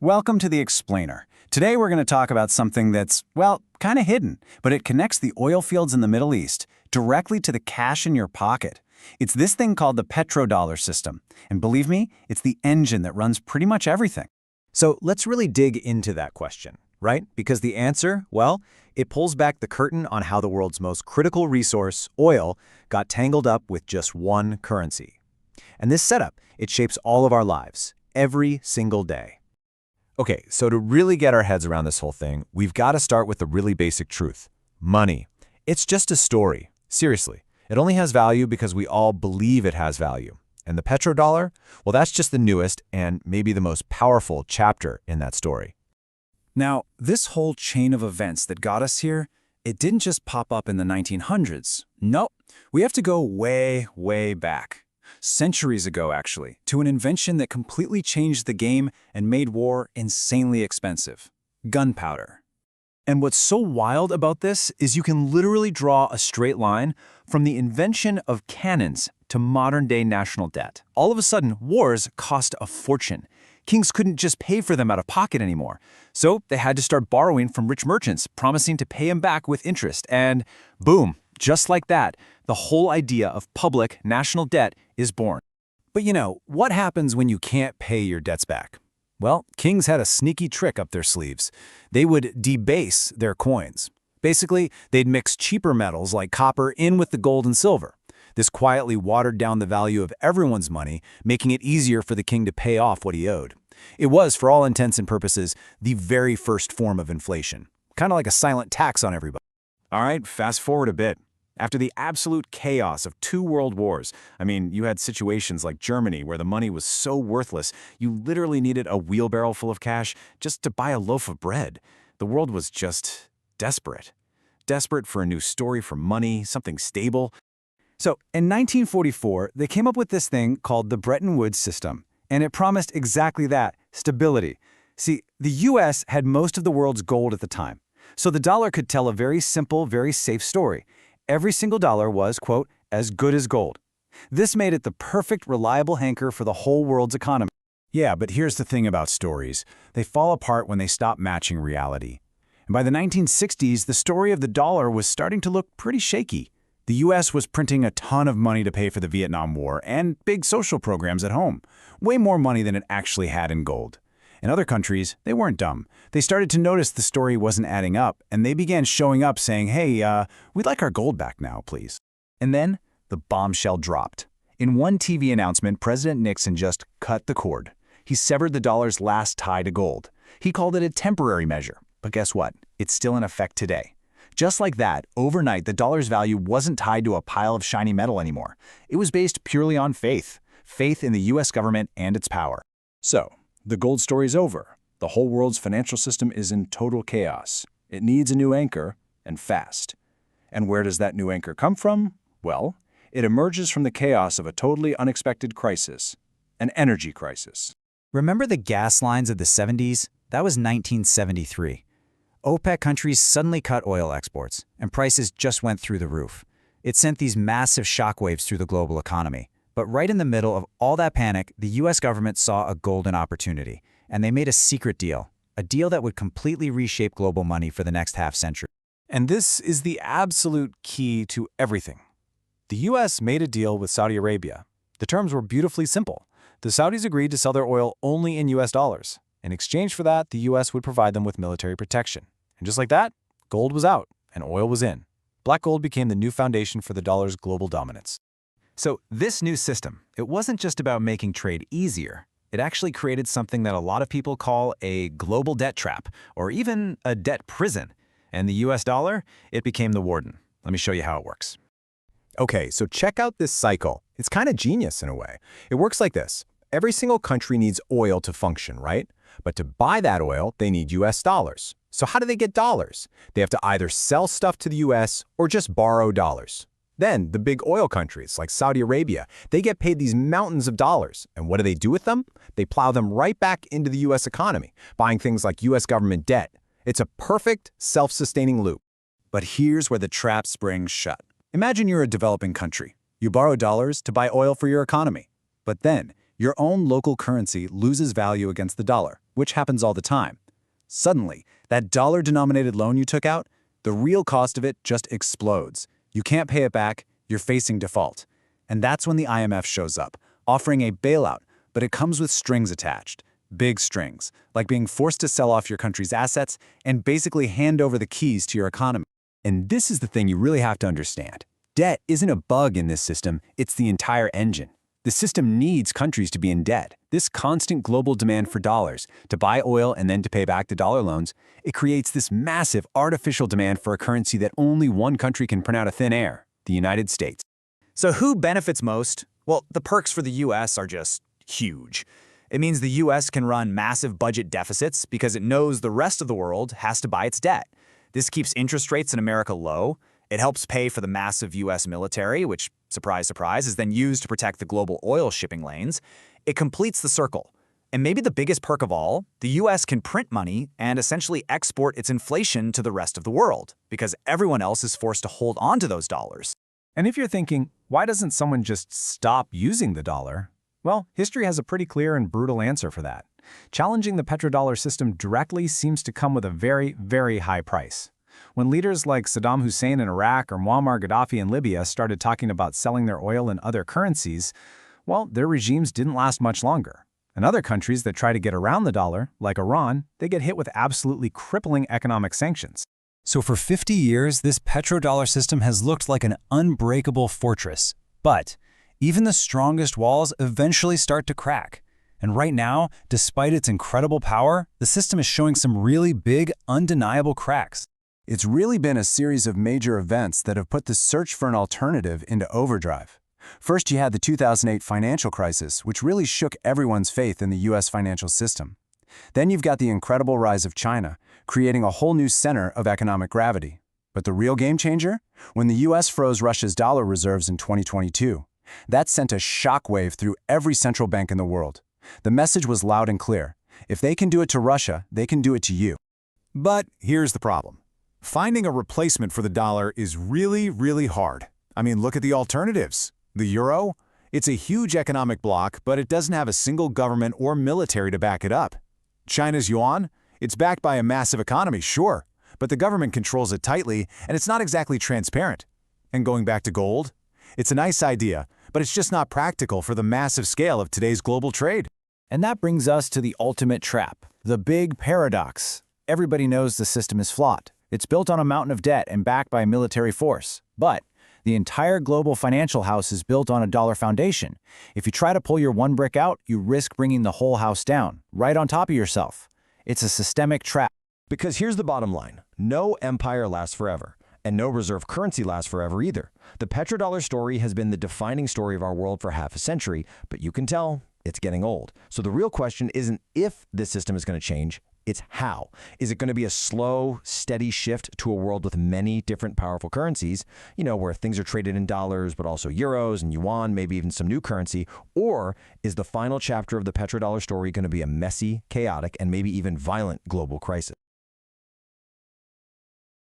Welcome to The Explainer. Today we're going to talk about something that's, well, kind of hidden, but it connects the oil fields in the Middle East directly to the cash in your pocket. It's this thing called the petrodollar system. And believe me, it's the engine that runs pretty much everything. So let's really dig into that question, right? Because the answer, well, it pulls back the curtain on how the world's most critical resource, oil, got tangled up with just one currency. And this setup, it shapes all of our lives, every single day. Okay, so to really get our heads around this whole thing, we've got to start with the really basic truth. Money. It's just a story. Seriously. It only has value because we all believe it has value. And the petrodollar? Well, that's just the newest and maybe the most powerful chapter in that story. Now, this whole chain of events that got us here, it didn't just pop up in the 1900s. Nope, we have to go way, way back. Centuries ago, actually, to an invention that completely changed the game and made war insanely expensive: gunpowder. And what's so wild about this is you can literally draw a straight line from the invention of cannons to modern-day national debt. All of a sudden, wars cost a fortune. Kings couldn't just pay for them out of pocket anymore. So they had to start borrowing from rich merchants, promising to pay them back with interest. And boom, just like that, the whole idea of public national debt is born. But what happens when you can't pay your debts back? Well, kings had a sneaky trick up their sleeves. They would debase their coins. Basically, they'd mix cheaper metals like copper in with the gold and silver. This quietly watered down the value of everyone's money, making it easier for the king to pay off what he owed. It was, for all intents and purposes, the very first form of inflation. Kind of like a silent tax on everybody. All right, fast forward a bit. After the absolute chaos of 2 world wars, you had situations like Germany where the money was so worthless, you literally needed a wheelbarrow full of cash just to buy a loaf of bread. The world was just desperate. Desperate for a new story for money, something stable. So, in 1944, they came up with this thing called the Bretton Woods system, and it promised exactly that: stability. See, the U.S. had most of the world's gold at the time, so the dollar could tell a very simple, very safe story. Every single dollar was, quote, as good as gold. This made it the perfect, reliable anchor for the whole world's economy. Yeah, but here's the thing about stories. They fall apart when they stop matching reality. And by the 1960s, the story of the dollar was starting to look pretty shaky. The U.S. was printing a ton of money to pay for the Vietnam War and big social programs at home. Way more money than it actually had in gold. In other countries, they weren't dumb. They started to notice the story wasn't adding up, and they began showing up saying, hey, we'd like our gold back now, please. And then the bombshell dropped. In one TV announcement, President Nixon just cut the cord. He severed the dollar's last tie to gold. He called it a temporary measure. But guess what? It's still in effect today. Just like that, overnight, the dollar's value wasn't tied to a pile of shiny metal anymore. It was based purely on faith. Faith in the U.S. government and its power. So, the gold story's over. The whole world's financial system is in total chaos. It needs a new anchor, and fast. And where does that new anchor come from? Well, it emerges from the chaos of a totally unexpected crisis, an energy crisis. Remember the gas lines of the 70s? That was 1973. OPEC countries suddenly cut oil exports, and prices just went through the roof. It sent these massive shockwaves through the global economy. But right in the middle of all that panic, the U.S. government saw a golden opportunity, and they made a secret deal, a deal that would completely reshape global money for the next half-century. And this is the absolute key to everything. The U.S. made a deal with Saudi Arabia. The terms were beautifully simple. The Saudis agreed to sell their oil only in U.S. dollars. In exchange for that, the U.S. would provide them with military protection. And just like that, gold was out and oil was in. Black gold became the new foundation for the dollar's global dominance. So this new system, it wasn't just about making trade easier. It actually created something that a lot of people call a global debt trap, or even a debt prison. And the US dollar, it became the warden. Let me show you how it works. Okay, so check out this cycle. It's kind of genius in a way. It works like this. Every single country needs oil to function, right? But to buy that oil, they need US dollars. So how do they get dollars? They have to either sell stuff to the US or just borrow dollars. Then, the big oil countries, like Saudi Arabia, they get paid these mountains of dollars. And what do they do with them? They plow them right back into the U.S. economy, buying things like U.S. government debt. It's a perfect, self-sustaining loop. But here's where the trap springs shut. Imagine you're a developing country. You borrow dollars to buy oil for your economy. But then, your own local currency loses value against the dollar. which happens all the time. Suddenly, that dollar-denominated loan you took out, the real cost of it just explodes. You can't pay it back, you're facing default. And that's when the IMF shows up, offering a bailout, but it comes with strings attached. Big strings, like being forced to sell off your country's assets and basically hand over the keys to your economy. And this is the thing you really have to understand. Debt isn't a bug in this system, it's the entire engine. The system needs countries to be in debt. This constant global demand for dollars, to buy oil and then to pay back the dollar loans, it creates this massive artificial demand for a currency that only one country can print out of thin air, the United States. So who benefits most? Well, the perks for the US are just huge. It means the US can run massive budget deficits because it knows the rest of the world has to buy its debt. This keeps interest rates in America low. It helps pay for the massive US military, which, surprise, surprise, is then used to protect the global oil shipping lanes. It completes the circle. And maybe the biggest perk of all, the US can print money and essentially export its inflation to the rest of the world, because everyone else is forced to hold on to those dollars. And if you're thinking, why doesn't someone just stop using the dollar? Well, history has a pretty clear and brutal answer for that. Challenging the petrodollar system directly seems to come with a very, very high price. When leaders like Saddam Hussein in Iraq or Muammar Gaddafi in Libya started talking about selling their oil in other currencies, well, their regimes didn't last much longer. And other countries that try to get around the dollar, like Iran, they get hit with absolutely crippling economic sanctions. So for 50 years, this petrodollar system has looked like an unbreakable fortress. But even the strongest walls eventually start to crack. And right now, despite its incredible power, the system is showing some really big, undeniable cracks. It's really been a series of major events that have put the search for an alternative into overdrive. First, you had the 2008 financial crisis, which really shook everyone's faith in the US financial system. Then you've got the incredible rise of China, creating a whole new center of economic gravity. But the real game changer? When the US froze Russia's dollar reserves in 2022. That sent a shockwave through every central bank in the world. The message was loud and clear. If they can do it to Russia, they can do it to you. But here's the problem. Finding a replacement for the dollar is really, really hard. I mean, look at the alternatives. The euro? It's a huge economic bloc, but it doesn't have a single government or military to back it up. China's yuan? It's backed by a massive economy, sure, but the government controls it tightly, and it's not exactly transparent. And going back to gold? It's a nice idea, but it's just not practical for the massive scale of today's global trade. And that brings us to the ultimate trap, the big paradox. Everybody knows the system is flawed. It's built on a mountain of debt and backed by a military force. But the entire global financial house is built on a dollar foundation. If you try to pull your one brick out, you risk bringing the whole house down, right on top of yourself. It's a systemic trap. Because here's the bottom line. No empire lasts forever, and no reserve currency lasts forever either. The petrodollar story has been the defining story of our world for half a century, but you can tell it's getting old. So the real question isn't if this system is going to change, it's how. Is it going to be a slow, steady shift to a world with many different powerful currencies, where things are traded in dollars, but also euros and yuan, maybe even some new currency? Or is the final chapter of the petrodollar story going to be a messy, chaotic, and maybe even violent global crisis?